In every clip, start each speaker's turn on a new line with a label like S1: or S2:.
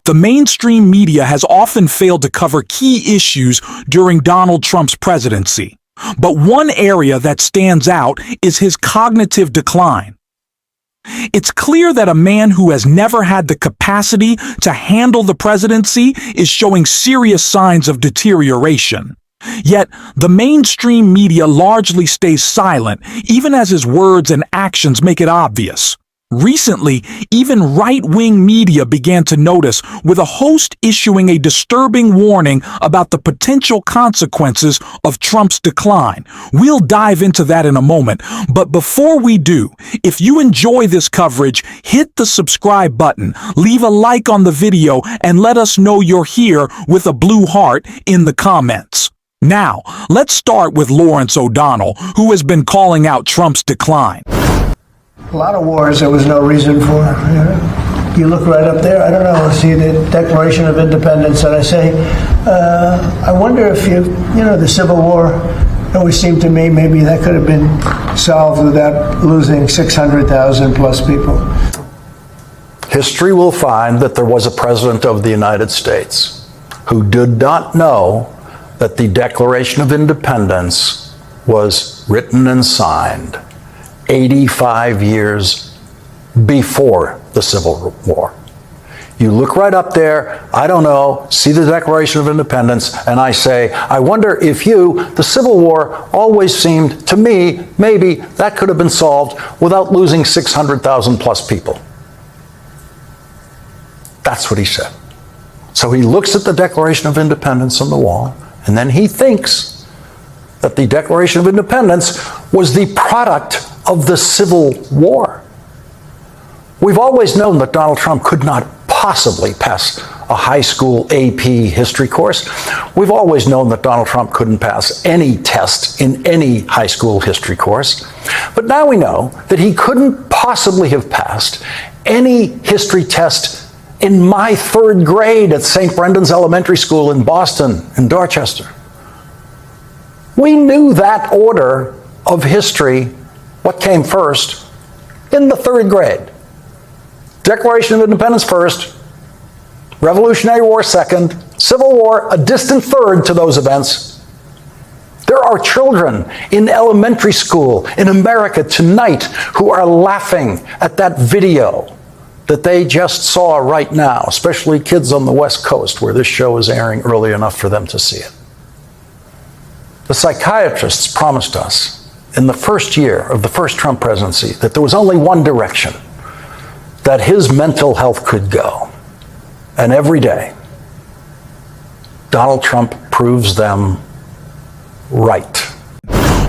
S1: The mainstream media has often failed to cover key issues during Donald Trump's presidency. But one area that stands out is his cognitive decline. It's clear that a man who has never had the capacity to handle the presidency is showing serious signs of deterioration. Yet, the mainstream media largely stays silent, even as his words and actions make it obvious. Recently, even right-wing media began to notice, with a host issuing a disturbing warning about the potential consequences of Trump's decline. We'll dive into that in a moment, but before we do, if you enjoy this coverage, hit the subscribe button, leave a like on the video, and let us know you're here with a blue heart in the comments. Now, let's start with Lawrence O'Donnell, who has been calling out Trump's decline.
S2: A lot of wars there was no reason for. You look right up there, I don't know, see the Declaration of Independence, and I say, I wonder if the Civil War, it always seemed to me maybe that could have been solved without losing 600,000 plus people.
S3: History will find that there was a president of the United States who did not know that the Declaration of Independence was written and signed 85 years before the Civil War. You look right up there, I don't know, see the Declaration of Independence, and I say, I wonder if the Civil War always seemed to me, maybe that could have been solved without losing 600,000 plus people. That's what he said. So he looks at the Declaration of Independence on the wall, and then he thinks that the Declaration of Independence was the product of the Civil War. We've always known that Donald Trump could not possibly pass a high school AP history course. We've always known that Donald Trump couldn't pass any test in any high school history course. But now we know that he couldn't possibly have passed any history test in my third grade at St. Brendan's Elementary School in Boston, in Dorchester. We knew that order of history, what came first, in the third grade. Declaration of Independence first, Revolutionary War second, Civil War a distant third to those events. There are children in elementary school in America tonight who are laughing at that video that they just saw right now, especially kids on the West Coast where this show is airing early enough for them to see it. The psychiatrists promised us in the first year of the first Trump presidency that there was only one direction that his mental health could go. And every day, Donald Trump proves them right.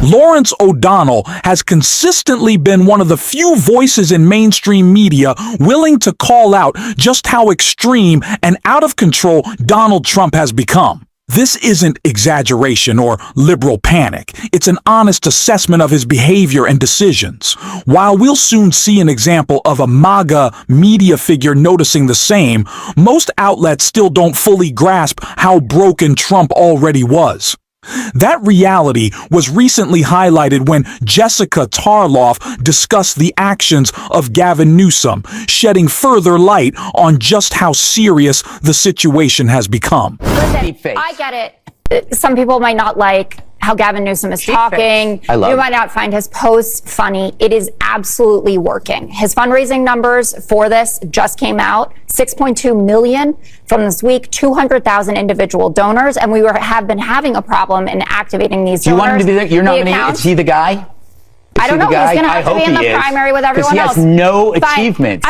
S1: Lawrence O'Donnell has consistently been one of the few voices in mainstream media willing to call out just how extreme and out of control Donald Trump has become. This isn't exaggeration or liberal panic. It's an honest assessment of his behavior and decisions. While we'll soon see an example of a MAGA media figure noticing the same, most outlets still don't fully grasp how broken Trump already was. That reality was recently highlighted when Jessica Tarloff discussed the actions of Gavin Newsom, shedding further light on just how serious the situation has become.
S4: Listen, I get it. Some people might not like how Gavin Newsom is talking. You might not find his posts funny. It is absolutely working. His fundraising numbers for this just came out. 6.2 million from this week, 200,000 individual donors, and we have been having a problem in activating these donors.
S5: Do you want him to be there? You're nominating? Is he the guy?
S4: I don't know. He's going to have to be in the primary with everyone else.
S5: Because he has no achievements.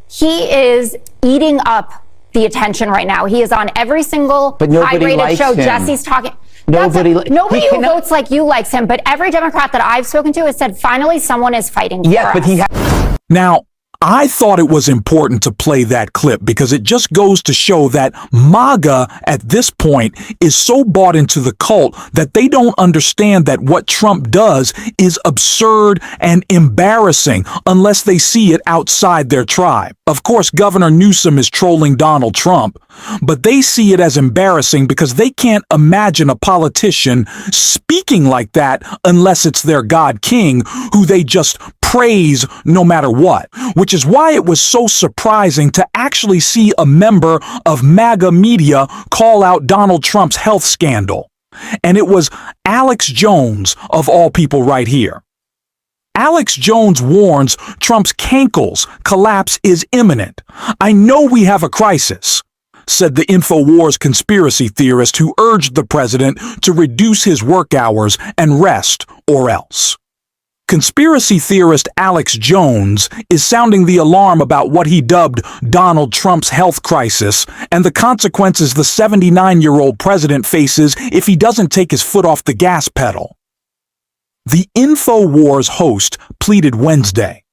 S4: He is eating up the attention right now. He is on every single high-rated show. Jesse's talking. Nobody who votes like you likes him, but every Democrat that I've spoken to has said, finally, someone is fighting for us.
S1: Now, I thought it was important to play that clip because it just goes to show that MAGA at this point is so bought into the cult that they don't understand that what Trump does is absurd and embarrassing unless they see it outside their tribe. Of course, Governor Newsom is trolling Donald Trump, But they see it as embarrassing because they can't imagine a politician speaking like that unless it's their God King, who they just praise no matter what. Which is why it was so surprising to actually see a member of MAGA media call out Donald Trump's health scandal. And it was Alex Jones, of all people, right here. Alex Jones warns Trump's cankles collapse is imminent. "I know we have a crisis," said the InfoWars conspiracy theorist who urged the president to reduce his work hours and rest or else. Conspiracy theorist Alex Jones is sounding the alarm about what he dubbed Donald Trump's health crisis and the consequences the 79-year-old president faces if he doesn't take his foot off the gas pedal. The InfoWars host pleaded Wednesday,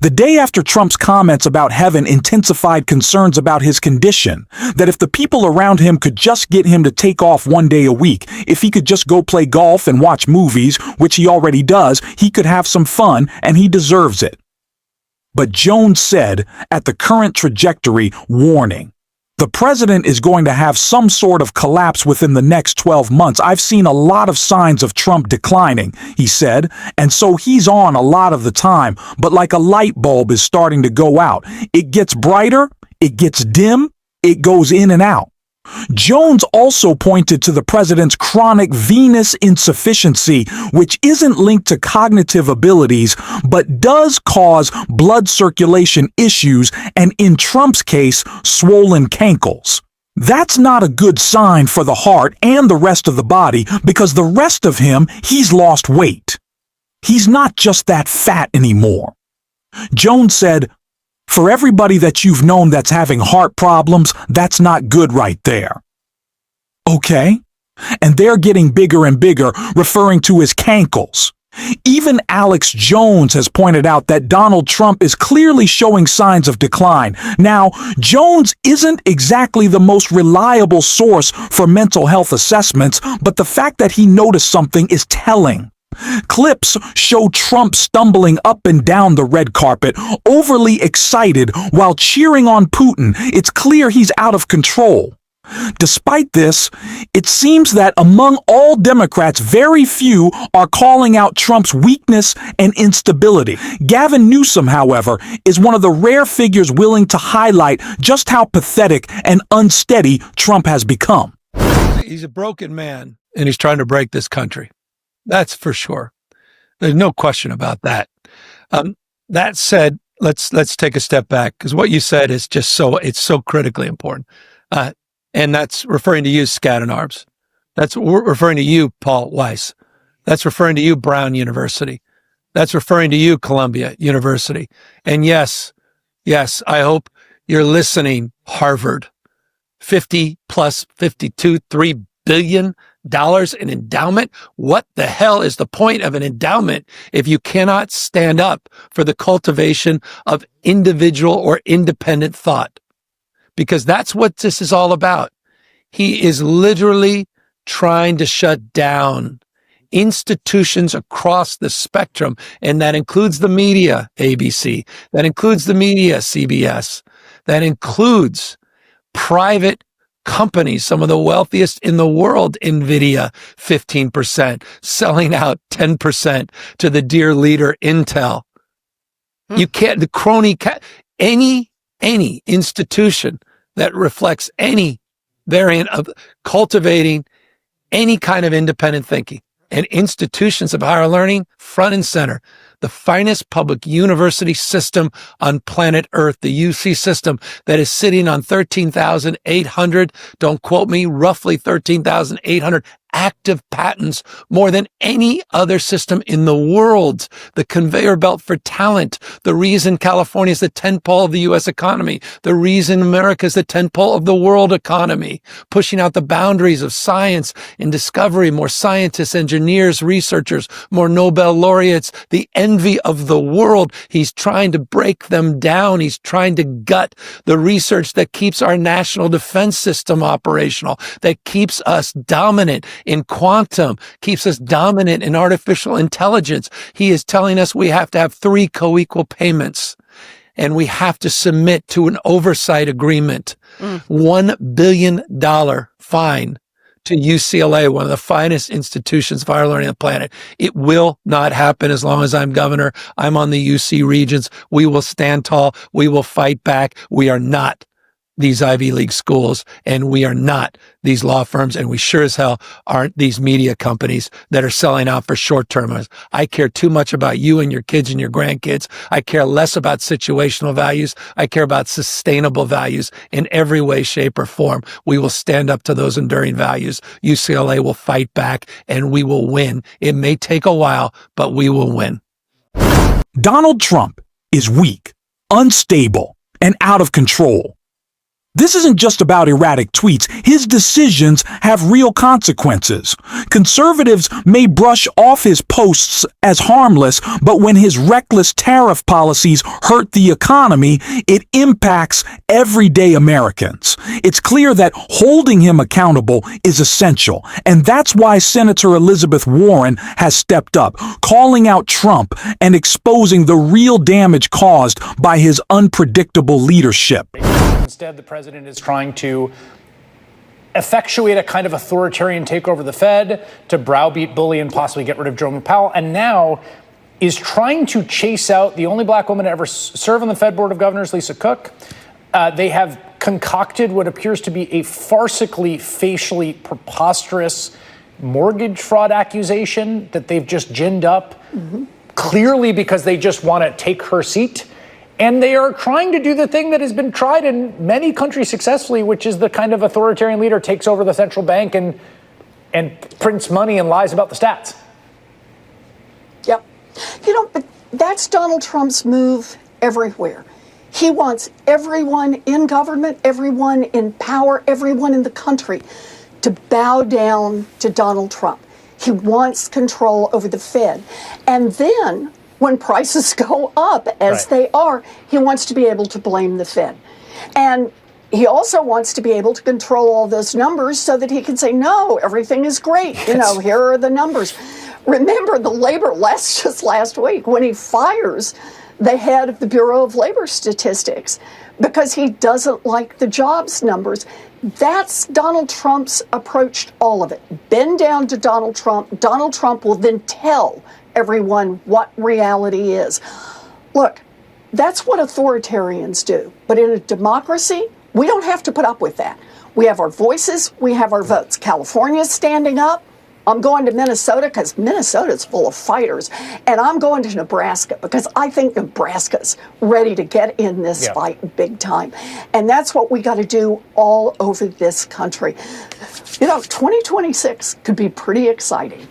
S1: the day after Trump's comments about heaven intensified concerns about his condition, that if the people around him could just get him to take off one day a week, if he could just go play golf and watch movies, which he already does, he could have some fun and he deserves it. But Jones said, at the current trajectory, warning, the president is going to have some sort of collapse within the next 12 months. I've seen a lot of signs of Trump declining, he said, and so he's on a lot of the time, but like a light bulb is starting to go out. It gets brighter, it gets dim, it goes in and out. Jones also pointed to the president's chronic venous insufficiency, which isn't linked to cognitive abilities, but does cause blood circulation issues and, in Trump's case, swollen cankles. That's not a good sign for the heart and the rest of the body because the rest of him, he's lost weight. He's not just that fat anymore. Jones said, "For everybody that you've known that's having heart problems, that's not good right there." Okay? And they're getting bigger and bigger, referring to his cankles. Even Alex Jones has pointed out that Donald Trump is clearly showing signs of decline. Now, Jones isn't exactly the most reliable source for mental health assessments, but the fact that he noticed something is telling. Clips show Trump stumbling up and down the red carpet, overly excited while cheering on Putin. It's clear he's out of control. Despite this, it seems that among all Democrats, very few are calling out Trump's weakness and instability. Gavin Newsom, however, is one of the rare figures willing to highlight just how pathetic and unsteady Trump has become.
S6: He's a broken man, and he's trying to break this country. That's for sure. There's no question about that. That said, let's take a step back because what you said is just it's so critically important. And that's referring to you, Skadden Arps. That's referring to you, Paul Weiss. That's referring to you, Brown University. That's referring to you, Columbia University. And yes, I hope you're listening, Harvard. 50 plus 52, $3 billion in endowment. What the hell is the point of an endowment if you cannot stand up for the cultivation of individual or independent thought? Because that's what this is all about. He is literally trying to shut down institutions across the spectrum, and that includes the media, ABC, that includes the media, CBS, that includes private companies, some of the wealthiest in the world, NVIDIA, 15%, selling out 10% to the dear leader, Intel. You can't, the crony, any institution that reflects any variant of cultivating any kind of independent thinking and institutions of higher learning, front and center. The finest public university system on planet Earth, the UC system that is sitting on 13,800, don't quote me, roughly 13,800 active patents, more than any other system in the world. The conveyor belt for talent, the reason California is the tentpole of the U.S. economy, the reason America is the tentpole of the world economy, pushing out the boundaries of science and discovery, more scientists, engineers, researchers, more Nobel laureates, the envy of the world. He's trying to break them down. He's trying to gut the research that keeps our national defense system operational, that keeps us dominant in quantum, keeps us dominant in artificial intelligence. He is telling us we have to have 3 co-equal payments. and we have to submit to an oversight agreement. $1 billion fine to UCLA, one of the finest institutions of higher learning on the planet. It will not happen as long as I'm governor. I'm on the UC Regents. We will stand tall. We will fight back. We are not these Ivy League schools, and we are not these law firms, and we sure as hell aren't these media companies that are selling out for short-termers. I care too much about you and your kids and your grandkids. I care less about situational values. I care about sustainable values in every way, shape, or form. We will stand up to those enduring values. UCLA will fight back, and we will win. It may take a while, but we will win.
S1: Donald Trump is weak, unstable, and out of control. This isn't just about erratic tweets. His decisions have real consequences. Conservatives may brush off his posts as harmless, but when his reckless tariff policies hurt the economy, it impacts everyday Americans. It's clear that holding him accountable is essential, and that's why Senator Elizabeth Warren has stepped up, calling out Trump and exposing the real damage caused by his unpredictable leadership.
S7: Instead, the president is trying to effectuate a kind of authoritarian takeover of the Fed, to browbeat, bully, and possibly get rid of Jerome Powell, and now is trying to chase out the only black woman to ever serve on the Fed Board of Governors, Lisa Cook. They have concocted what appears to be a farcically, facially preposterous mortgage fraud accusation that they've just ginned up, clearly because they just want to take her seat. And they are trying to do the thing that has been tried in many countries successfully, which is the kind of authoritarian leader takes over the central bank and prints money and lies about the stats.
S8: Yep. But that's Donald Trump's move everywhere. He wants everyone in government, everyone in power, everyone in the country to bow down to Donald Trump. He wants control over the Fed. And then when prices go up, as they are, he wants to be able to blame the Fed. And he also wants to be able to control all those numbers so that he can say, no, everything is great. Here are the numbers. Remember just last week, when he fires the head of the Bureau of Labor Statistics because he doesn't like the jobs numbers. That's Donald Trump's approach to all of it. Bend down to Donald Trump. Donald Trump will then tell everyone what reality is. Look, that's what authoritarians do. But in a democracy, we don't have to put up with that. We have our voices, we have our votes. California's standing up. I'm going to Minnesota because Minnesota's full of fighters. And I'm going to Nebraska because I think Nebraska's ready to get in this fight big time. And that's what we got to do all over this country. 2026 could be pretty exciting.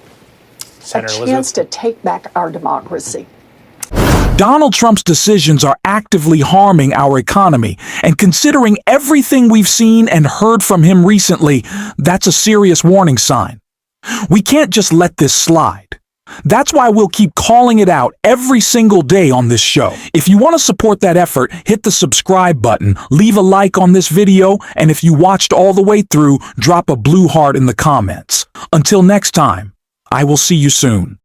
S7: Senator
S8: a chance to take back our democracy.
S1: Donald Trump's decisions are actively harming our economy, and considering everything we've seen and heard from him recently, that's a serious warning sign. We can't just let this slide. That's why we'll keep calling it out every single day on this show. If you want to support that effort, hit the subscribe button, leave a like on this video, and if you watched all the way through, drop a blue heart in the comments. Until next time, I will see you soon.